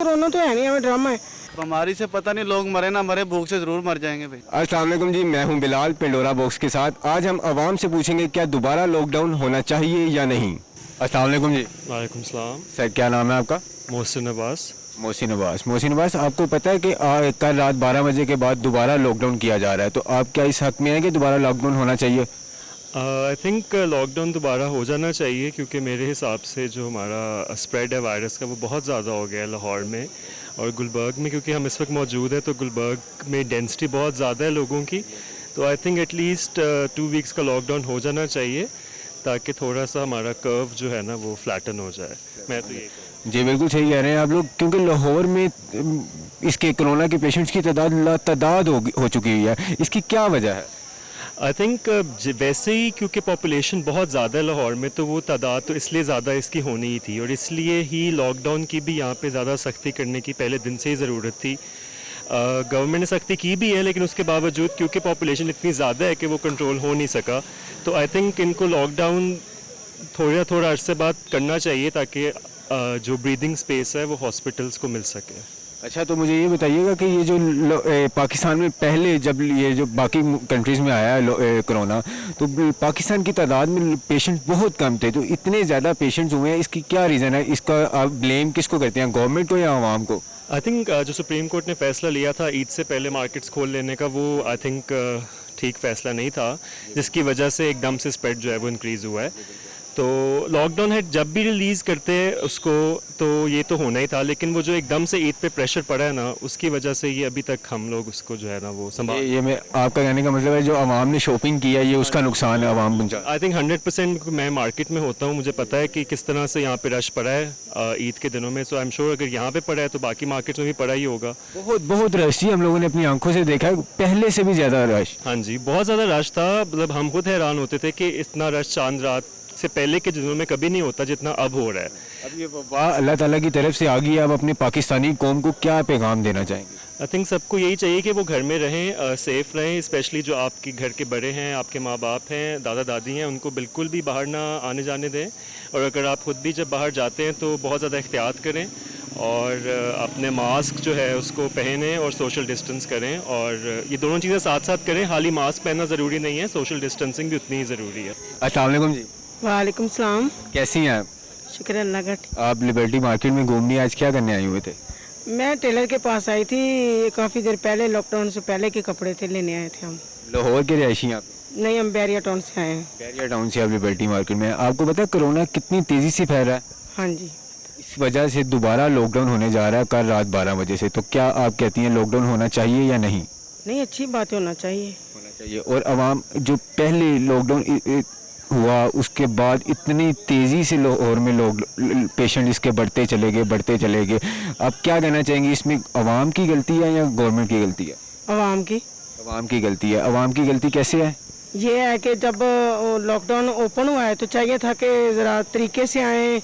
Corona तो है नहीं, हमें ड्रामा है। बीमारी से पता नहीं लोग मरे ना मरे, भूख से जरूर मर जाएंगे भाई। अस्सलाम वालेकुम जी, मैं हूं बिलाल पेंडोरा बॉक्स के साथ। आज हम आवाम से पूछेंगे क्या दोबारा लॉकडाउन होना चाहिए या नहीं। अस्सलाम वालेकुम जी। वालेकुम सलाम। सर क्या नाम है आपका? मोहसिन अब्बास। मोहसिन अब्बास, आपको पता है कि कल रात 12 बजे के बाद दोबारा लॉकडाउन किया जा रहा है, तो आप क्या इस हक में हैं कि दोबारा लॉकडाउन होना चाहिए? आई थिंक लॉकडाउन दोबारा हो जाना चाहिए, क्योंकि मेरे हिसाब से जो हमारा स्प्रेड है वायरस का वो बहुत ज़्यादा हो गया है लाहौर में और गुलबर्ग में। क्योंकि हम इस वक्त मौजूद हैं तो गुलबर्ग में डेंसिटी बहुत ज़्यादा है लोगों की, तो आई थिंक एटलीस्ट 2 वीक्स का लॉकडाउन हो जाना चाहिए ताकि थोड़ा सा हमारा कर्व जो है ना वो फ्लैटन हो जाए। मैं तो ये जी बिल्कुल सही कह रहे हैं आप लोग, क्योंकि लाहौर में इसके कोरोना के पेशेंट्स की तादाद हो चुकी हुई है। इसकी क्या वजह है? आई थिंक वैसे ही क्योंकि पॉपुलेशन बहुत ज़्यादा है लाहौर में, तो वो तादाद तो इसलिए ज़्यादा इसकी होनी ही थी और इसलिए ही लॉकडाउन की भी यहाँ पे ज़्यादा सख्ती करने की पहले दिन से ही ज़रूरत थी। गवर्नमेंट ने सख्ती की भी है, लेकिन उसके बावजूद क्योंकि पॉपुलेशन इतनी ज़्यादा है कि वो कंट्रोल हो नहीं सका, तो आई थिंक इनको लॉकडाउन थोड़ा अरसे बाद करना चाहिए ताकि जो ब्रीदिंग स्पेस है वो हॉस्पिटल्स को मिल सके। अच्छा, तो मुझे ये बताइएगा कि ये जो पाकिस्तान में पहले जब ये जो बाकी कंट्रीज़ में आया है कोरोना, तो पाकिस्तान की तादाद में पेशेंट बहुत कम थे, तो इतने ज़्यादा पेशेंट्स हुए हैं, इसकी क्या रीज़न है? इसका आप ब्लेम किसको करते हैं, गवर्नमेंट को या आवाम को? आई थिंक जो सुप्रीम कोर्ट ने फैसला लिया था ईद से पहले मार्केट्स खोल लेने का, वो आई थिंक ठीक फैसला नहीं था, जिसकी वजह से एकदम से स्प्रेड जो है वो इंक्रीज़ हुआ है। तो लॉकडाउन है जब भी रिलीज़ करते हैं उसको, तो ये तो होना ही था, लेकिन वो जो एकदम से ईद पे प्रेशर पड़ा है ना, उसकी वजह से ये अभी तक हम लोग उसको जो है ना वो संभाल। ये मैं आपका कहने का मतलब है जो आवाम ने शॉपिंग किया ये उसका नुकसान है आवाम पहुंचा। आई थिंक 100% मैं मार्केट में होता हूँ, मुझे पता है कि किस तरह से यहाँ पे रश पड़ा है ईद के दिनों में। सो आई एम श्योर अगर यहाँ पे पड़ा है तो बाकी मार्केट्स में भी पड़ा ही होगा। बहुत बहुत रश थी, हम लोगों ने अपनी आंखों से देखा है, पहले से भी ज़्यादा रश। हाँ जी, बहुत ज़्यादा रश था। मतलब हम खुद हैरान होते थे कि इतना रश चांद रात से पहले के दिनों में कभी नहीं होता जितना अब हो रहा है। अब ये वाह अल्लाह ताला की तरफ से आ गई है। अब अपने पाकिस्तानी कौम को क्या पैगाम देना चाहेंगे? आई थिंक सबको यही चाहिए कि वो घर में रहें, सेफ़ रहें, स्पेशली जो आपके घर के बड़े हैं, आपके माँ बाप हैं, दादा दादी हैं, उनको बिल्कुल भी बाहर ना आने जाने दें। और अगर आप खुद भी जब बाहर जाते हैं तो बहुत ज़्यादा एहतियात करें और अपने मास्क जो है उसको पहनें और सोशल डिस्टेंस करें। और ये दोनों चीज़ें साथ साथ करें, खाली मास्क पहनना ज़रूरी नहीं है, सोशल डिस्टेंसिंग भी उतनी ही ज़रूरी है। अस्सलाम वालेकुम जी। वालेकुम सलाम। कैसी हैं आप? शुक्र अल्लाह का। आप लिबर्टी मार्केट में घूमने आज क्या करने आए हुए थे? मैं टेलर के पास आई थी, काफ़ी देर पहले, लॉकडाउन से पहले के कपड़े थे, लेने आए थे हम। लाहौर के रहायशी आप? नहीं, हम बैरिया टाउन से आए हैं। बैरिया टाउन से आप लिबर्टी मार्केट में। आपको पता है कोरोना कितनी तेज़ी से फैल रहा है? हाँ जी। इस वजह से दोबारा लॉकडाउन होने जा रहा है कल रात 12 बजे से, तो क्या आप कहती हैं लॉकडाउन होना चाहिए या नहीं? नहीं, अच्छी बात होना चाहिए। होना चाहिए। और आवाम जो पहले लॉकडाउन हुआ उसके बाद इतनी तेज़ी से लाहौर में लोग पेशेंट इसके बढ़ते चले गए। आप क्या कहना चाहेंगे, इसमें आवाम की गलती है या गवर्नमेंट की गलती है? आवाम की। आवाम की गलती है। आवाम की गलती कैसे है? ये है कि जब लॉकडाउन ओपन हुआ है तो चाहिए था कि ज़रा तरीके से आए,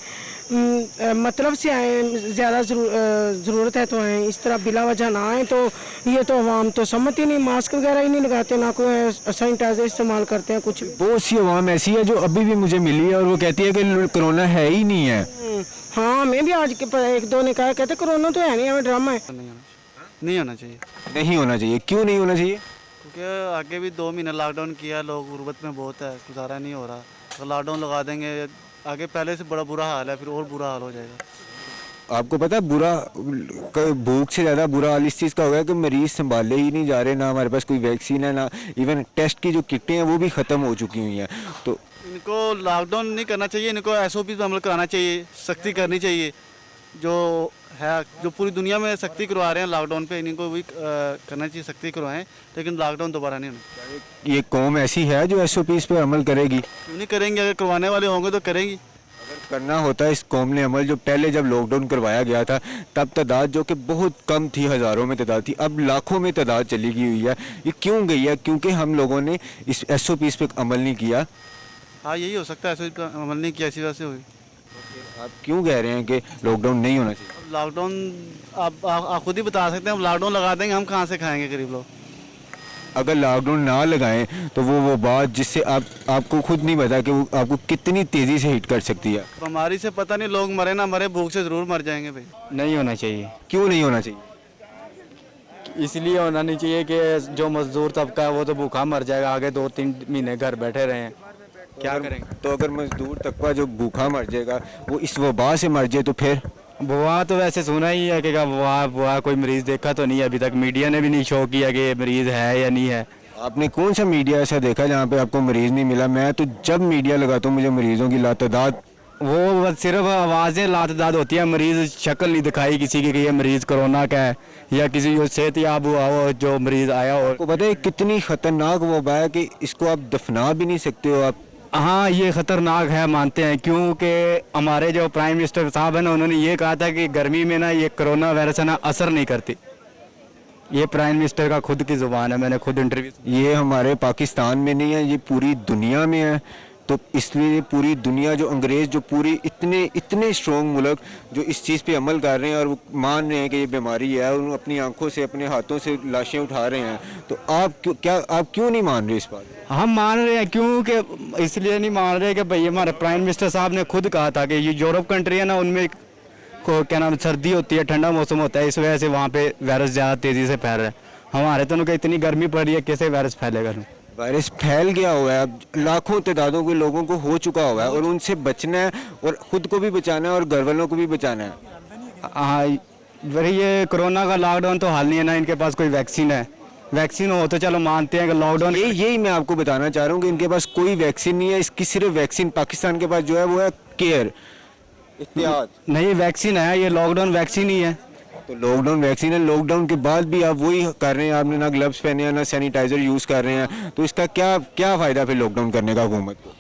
मतलब से आए, ज़्यादा ज़रूरत है तो आए, इस तरह बिला वजह ना आए। तो ये तो आवाम तो समझती नहीं, मास्क वगैरह ही नहीं लगाते, ना कोई सैनिटाइजर इस्तेमाल करते हैं कुछ। बहुत सी आवाम ऐसी है जो अभी भी मुझे मिली है और वो कहती है कि कोरोना है ही नहीं है। हाँ, हमें भी आज एक दो ने कहा, कहते कोरोना तो है नहीं, हमें ड्रामा है। नहीं होना चाहिए। नहीं होना चाहिए। क्यों नहीं होना चाहिए? क्योंकि आगे भी 2 महीने लॉकडाउन किया, लोग गुर्बत में बहुत है, गुजारा नहीं हो रहा। तो लॉकडाउन लगा देंगे आगे, पहले से बड़ा बुरा हाल है, फिर और बुरा हाल हो जाएगा। आपको पता है भूख से ज़्यादा बुरा हाल इस चीज़ का हो गया कि मरीज़ संभाले ही नहीं जा रहे, ना हमारे पास कोई वैक्सीन है, ना इवन टेस्ट की जो किटें हैं वो भी ख़त्म हो चुकी हुई हैं। तो इनको लॉकडाउन नहीं करना चाहिए, इनको SOP पे अमल कराना चाहिए, सख्ती करनी चाहिए। जो है जो पूरी दुनिया में सख्ती करवा रहे हैं लॉकडाउन पे, इनको भी करना चाहिए, सख्ती करवाएं, लेकिन लॉकडाउन दोबारा नहीं होना। ये कौम ऐसी है जो SOPs पे अमल करेगी? क्यों नहीं करेंगे? अगर करवाने वाले होंगे तो करेंगी। अगर करना होता है इस कौम ने अमल, जो पहले जब लॉकडाउन करवाया गया था तब तादाद जो कि बहुत कम थी, हज़ारों में तादाद थी, अब लाखों में तादाद चली गई हुई है। ये क्यों गई है? क्योंकि हम लोगों ने इस SOPs पे अमल नहीं किया। हाँ, यही हो सकता है, SOP पे अमल नहीं किया, इसी वजह से हुई। आप क्यों कह रहे हैं कि लॉकडाउन नहीं होना चाहिए? लॉकडाउन आप खुद ही बता सकते हैं, हम लॉकडाउन लगा देंगे, हम कहाँ से खाएंगे गरीब लोग? अगर लॉकडाउन ना लगाएं तो वो बात जिससे आपको खुद नहीं पता कि वो आपको कितनी तेज़ी से हिट कर सकती है। बीमारी से पता नहीं लोग मरे ना मरे, भूख से ज़रूर मर जाएंगे भाई। नहीं होना चाहिए। क्यों नहीं होना चाहिए? इसलिए होना नहीं चाहिए कि जो मजदूर तबका है वो तो भूखा मर जाएगा, आगे 2-3 महीने घर बैठे रहे हैं, क्या करेंगे? तो अगर मजदूर तबका जो भूखा मर जाएगा वो इस वबा से मर जाए तो फिर? वबा तो वैसे सुना ही है कि वबा कोई मरीज़ देखा तो नहीं है अभी तक, मीडिया ने भी नहीं शो किया कि ये मरीज़ है या नहीं है। आपने कौन सा मीडिया ऐसा देखा जहाँ पे आपको मरीज़ नहीं मिला? मैं तो जब मीडिया लगाता हूँ मुझे मरीज़ों की लातादाद, वो बस सिर्फ आवाज़ें लातदाद होती है, मरीज़ शक्ल नहीं दिखाई किसी की कि ये मरीज़ कोरोना का है या किसी जो सेहतयाब हुआ हो जो मरीज़ आया हो। आपको पता है कितनी ख़तरनाक वबा है कि इसको आप दफना भी नहीं सकते हो आप। हाँ, ये ख़तरनाक है मानते हैं, क्योंकि हमारे जो प्राइम मिनिस्टर साहब है ना, उन्होंने ये कहा था कि गर्मी में ना ये कोरोना वायरस है ना असर नहीं करती। ये प्राइम मिनिस्टर का खुद की ज़ुबान है, मैंने खुद इंटरव्यू। ये हमारे पाकिस्तान में नहीं है, ये पूरी दुनिया में है। तो इसलिए पूरी दुनिया जो अंग्रेज़ जो पूरी इतने स्ट्रॉन्ग मुल्क जो इस चीज़ पे अमल कर रहे हैं और वो मान रहे हैं कि ये बीमारी है और अपनी आंखों से अपने हाथों से लाशें उठा रहे हैं, तो आप क्यों नहीं मान रहे इस बात? हम मान रहे हैं, क्योंकि इसलिए नहीं मान रहे कि भाई हमारे प्राइम मिनिस्टर साहब ने खुद कहा था कि ये यूरोप कंट्री है ना, उनमें को क्या नाम सर्दी होती है, ठंडा मौसम होता है, इस वजह से वहाँ पे वायरस ज़्यादा तेज़ी से फैल रहा है। हमारे तो उनका इतनी गर्मी पड़ रही है, कैसे वायरस फैलेगा? वायरस फैल गया हुआ है, अब लाखों तादादों के लोगों को हो चुका हुआ है और उनसे बचना है और ख़ुद को भी बचाना है और घर वालों को भी बचाना है। हाँ, भाई ये कोरोना का लॉकडाउन तो हाल नहीं है ना, इनके पास कोई वैक्सीन है। वैक्सीन हो तो चलो मानते हैं कि लॉकडाउन, यही मैं आपको बताना चाह रहा हूँ कि इनके पास कोई वैक्सीन नहीं है। इसकी सिर्फ वैक्सीन पाकिस्तान के पास जो है वो है केयर, एहतियात। नहीं, वैक्सीन है, ये लॉकडाउन वैक्सीन ही है। तो लॉकडाउन वैक्सीन है, लॉकडाउन के बाद भी आप वही कर रहे हैं, आपने ना ग्लव्स पहने हैं ना सैनिटाइजर यूज़ कर रहे हैं, तो इसका क्या फ़ायदा फिर लॉकडाउन करने का हुकूमत को?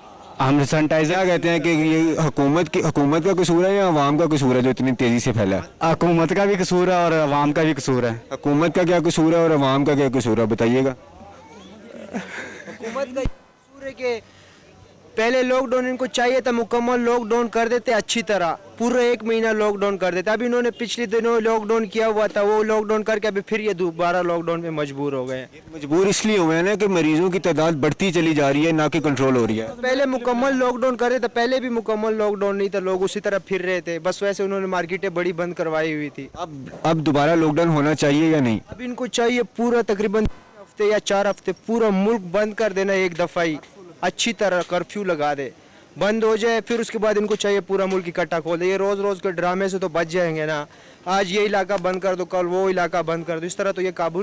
हम सैनिटाइजर क्या कहते हैं कि ये हुकूमत का कसूर है या अवाम का कसूर है जो इतनी तेज़ी से फैला है? हुकूमत का भी कसूर है और अवाम का भी कसूर है। हुकूमत का क्या कसूर है और अवाम का क्या कसूर है, बताइएगा। हुकूमत का कसूर है कि पहले लॉकडाउन इनको चाहिए था मुकम्मल लॉकडाउन कर देते अच्छी तरह, पूरा 1 महीना लॉकडाउन कर देते। अभी इन्होंने पिछले दिनों लॉकडाउन किया हुआ था, वो लॉकडाउन करके अभी फिर ये दोबारा लॉकडाउन में मजबूर हो गए। मजबूर इसलिए हुए हैं ना कि मरीजों की तादाद बढ़ती चली जा रही है, ना कि कंट्रोल हो रही है। पहले मुकम्मल लॉकडाउन कर रहे थे, पहले भी मुकम्मल लॉकडाउन नहीं था, लोग उसी तरह फिर रहे थे, बस वैसे उन्होंने मार्केटें बड़ी बंद करवाई हुई थी। अब दोबारा लॉकडाउन होना चाहिए या नहीं? अब इनको चाहिए पूरा तकरीबन 3 हफ्ते या 4 हफ्ते पूरा मुल्क बंद कर देना, एक दफ़ा ही अच्छी तरह कर्फ्यू लगा दे, बंद हो जाए, फिर उसके बाद इनको चाहिए पूरा मुल्क इकट्ठा खोल दे। ये रोज़ रोज़ के ड्रामे से तो बच जाएंगे ना, आज ये इलाका बंद कर दो, कल वो इलाका बंद कर दो, इस तरह तो ये काबू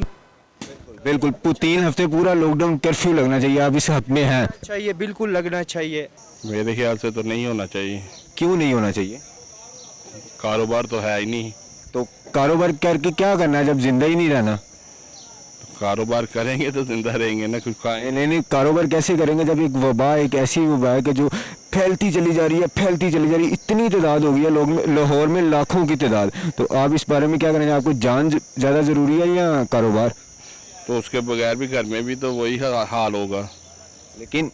बिल्कुल 3 हफ्ते पूरा लॉकडाउन कर्फ्यू लगना चाहिए, आप इस हक में हैं? चाहिए, बिल्कुल लगना चाहिए। मेरे ख्याल से तो नहीं होना चाहिए। क्यों नहीं होना चाहिए? कारोबार तो है ही नहीं। तो कारोबार करके क्या करना है जब जिंदा ही नहीं रहना? कारोबार करेंगे तो जिंदा रहेंगे ना, कुछ खाएं। नहीं, कारोबार कैसे करेंगे जब एक वबा, एक ऐसी वबा है कि जो फैलती चली जा रही है, इतनी तादाद हो गई है लोग में, लाहौर में लाखों की तादाद। तो आप इस बारे में क्या करेंगे? आपको जान ज़्यादा ज़रूरी है या कारोबार? तो उसके बगैर भी घर में भी तो वही हाल होगा। लेकिन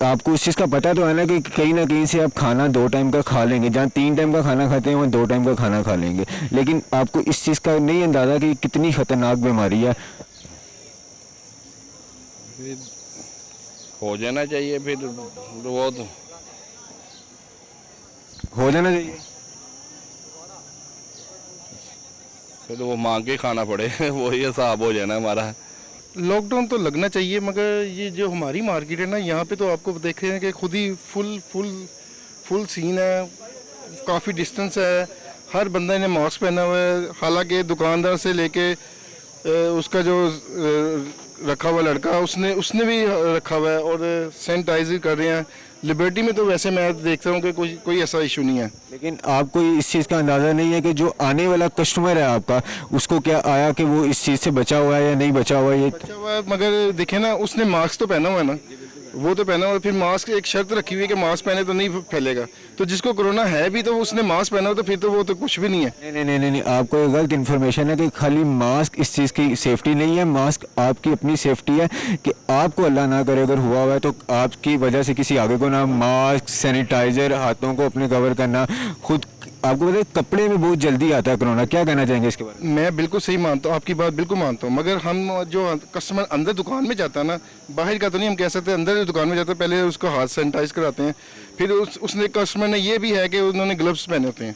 आपको इस चीज़ का पता तो है ना कि कहीं ना कहीं से आप खाना 2 टाइम का खा लेंगे, जहाँ 3 टाइम का खाना खाते हैं वहाँ 2 टाइम का खाना खा लेंगे। लेकिन आपको इस चीज़ का नहीं अंदाज़ा कि कितनी ख़तरनाक बीमारी है। हो जाना चाहिए, फिर वो तो हो जाना चाहिए, फिर वो मांग के खाना पड़े वही हिसाब हो जाना हमारा। लॉकडाउन तो लगना चाहिए, मगर ये जो हमारी मार्केट है ना, यहाँ पे तो आपको देख रहे हैं कि खुद ही फुल सीन है, काफ़ी डिस्टेंस है, हर बंदे ने मास्क पहना हुआ है। हालांकि दुकानदार से लेके उसका जो रखा हुआ लड़का उसने भी रखा हुआ है और सैनिटाइजर कर रहे हैं। लिबर्टी में तो वैसे मैं देखता हूँ कि कोई ऐसा इशू नहीं है। लेकिन आपको इस चीज़ का अंदाज़ा नहीं है कि जो आने वाला कस्टमर है आपका, उसको क्या आया कि वो इस चीज़ से बचा हुआ है या नहीं बचा हुआ है? बचा हुआ है, मगर देखे ना, उसने मास्क तो पहना हुआ है ना, वो तो पहना हुआ है, फिर मास्क एक शर्त रखी हुई है कि मास्क पहने तो नहीं फैलेगा। तो जिसको कोरोना है भी तो उसने मास्क पहना हो, तो फिर तो वो तो कुछ भी नहीं है। नहीं, आपको ये गलत इन्फॉर्मेशन है कि खाली मास्क इस चीज़ की सेफ्टी नहीं है। मास्क आपकी अपनी सेफ्टी है कि आपको अल्लाह ना करे अगर हुआ हुआ है तो आपकी वजह से किसी आगे को ना, मास्क, सैनिटाइज़र, हाथों को अपने कवर करना, खुद आपको पता है कपड़े में बहुत जल्दी आता है कोरोना, क्या कहना चाहेंगे इसके बारे में? मैं बिल्कुल सही मानता हूँ, आपकी बात बिल्कुल मानता हूँ, मगर हम जो कस्टमर अंदर दुकान में जाता है ना, बाहर का तो नहीं हम कह सकते, अंदर जो दुकान में जाता है पहले उसका हाथ सैनिटाइज कराते हैं, फिर उसने कस्टमर ने ये भी है कि उन्होंने ग्लव्स पहने होते हैं।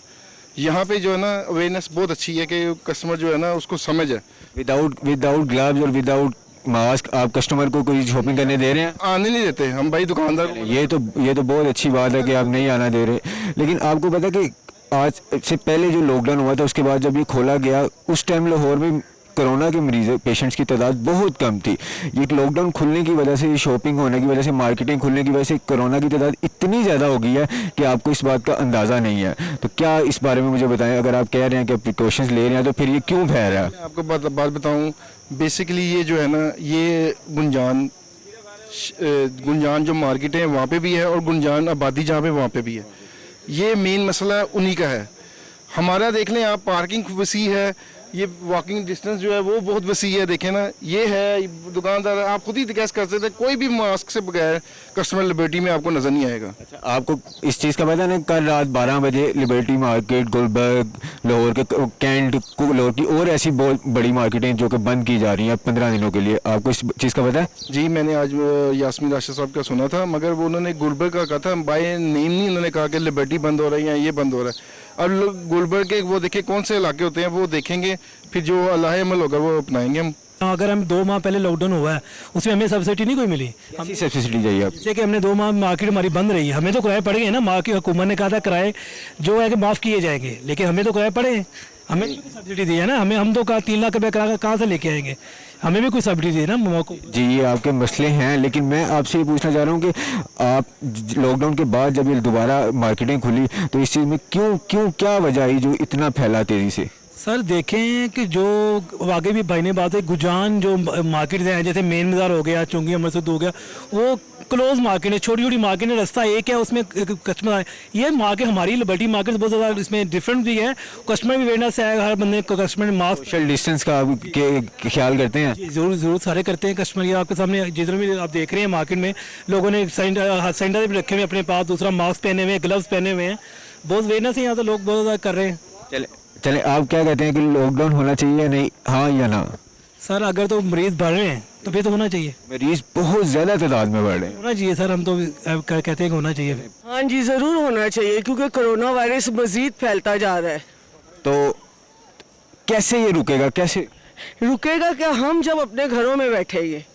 यहाँ पे जो है ना अवेयरनेस बहुत अच्छी है कि कस्टमर जो है ना उसको समझ है। विदाउट ग्लव्स और विदाउट मास्क आप कस्टमर को कोई शॉपिंग करने दे रहे हैं? आने नहीं देते हम भाई दुकानदार को। ये तो बहुत अच्छी बात है कि आप नहीं आना दे रहे, लेकिन आपको पता है कि आज से पहले जो लॉकडाउन हुआ था उसके बाद जब ये खोला गया उस टाइम लाहौर में कोरोना के मरीज पेशेंट्स की तादाद बहुत कम थी। ये लॉकडाउन खुलने की वजह से, शॉपिंग होने की वजह से, मार्केटिंग खुलने की वजह से कोरोना की तादाद इतनी ज़्यादा हो गई है कि आपको इस बात का अंदाज़ा नहीं है। तो क्या इस बारे में मुझे बताएं, अगर आप कह रहे हैं कि प्रिकॉशंस ले रहे हैं तो फिर ये क्यों फैल रहा है? मैं आपको बात बताऊं, बेसिकली ये जो है ना ये गुंजान जो मार्केट है वहाँ पे भी है और गुंजान आबादी जहाँ पे वहाँ पे भी है। ये मेन मसला उन्हीं का है। हमारा देख लें आप, पार्किंग वसी है, ये वॉकिंग डिस्टेंस जो है वो बहुत वसी है, देखें ना ये है। दुकानदार आप खुद ही गैस कर सकते हैं, कोई भी मास्क से बगैर कस्टमर लिबर्टी में आपको नज़र नहीं आएगा। अच्छा, आपको इस चीज़ का पता है ना, कल रात 12 बजे लिबर्टी मार्केट, गुलबर्ग, लाहौर के कैंट, लाहौर की और ऐसी बहुत बड़ी मार्केटें जो कि बंद की जा रही हैं 15 दिनों के लिए, आपको इस चीज़ का पता है? जी मैंने आज यास्मीन राशिद साहब का सुना था, मगर वो उन्होंने गुलबर्ग का कहा था, बाय नेम नहीं उन्होंने कहा कि लिबर्टी बंद हो रही है, ये बंद हो रहा है। अब लोग गुलबर्ग के वो देखें कौन से इलाके होते हैं वो देखेंगे, फिर जो अल्लाह अमल होगा वो अपनाएंगे हम। अगर हम 2 माह पहले लॉकडाउन हुआ है उसमें हमें सब्सिडी नहीं कोई मिली। कैसी सब्सिडी चाहिए आप? जैसे कि हमने 2 माह मार्केट हमारी बंद रही है, हमें तो किराए पड़ गए ना। मार्केट हुकूमत ने कहा था किराए जो है कि माफ़ किए जाएंगे, लेकिन हमें तो किराए पड़े हैं, हमें भी सब्सिडी दी है ना। हम तो 3 लाख रुपये किराया कहाँ से लेके आएंगे, हमें भी कोई सब्सिडी दी है ना मौको। जी ये आपके मसले हैं, लेकिन मैं आपसे ये पूछना चाह रहा हूँ कि आप लॉकडाउन के बाद जब ये दोबारा मार्केटें खुली तो इस चीज़ में क्यों क्या वजह आई जो इतना फैला तेज़ी से? सर देखें कि जो आगे भी भाई ने बात है, गुजान जो मार्केट हैं जैसे मेन बाज़ार हो गया, चुंगी अमरसूद हो गया, वो क्लोज मार्केट है, छोटी छोटी मार्केट है, रास्ता एक है, उसमें कस्टमर आए। ये मार्केट हमारी लिबर्टी मार्केट बहुत ज़्यादा इसमें डिफरेंट भी है, कस्टमर भी अवेयरनेस है, हर बंदे कस्टमर मास्क सोशल डिस्टेंस का आप ख्याल करते हैं? ज़रूर सारे करते हैं। कस्टमर ये आपके सामने जिधर भी आप देख रहे हैं मार्केट में लोगों ने सैनिटाइजर भी रखे हुए अपने पास, दूसरा मास्क पहने हुए हैं, ग्लव्स पहने हुए हैं, बहुत अवेयरनेस है यहाँ तो लोग बहुत ज़्यादा कर रहे हैं। चले आप क्या कहते हैं कि लॉकडाउन होना चाहिए या नहीं, हाँ या ना? सर अगर तो मरीज़ बढ़ रहे हैं तो फिर तो होना चाहिए। मरीज बहुत ज़्यादा तादाद में बढ़ रहे हैं, होना चाहिए सर, हम तो कहते हैं कि होना चाहिए। हाँ जी ज़रूर होना चाहिए, क्योंकि कोरोना वायरस मज़ीद फैलता जा रहा है। तो कैसे ये रुकेगा, कैसे रुकेगा क्या? हम जब अपने घरों में बैठेंगे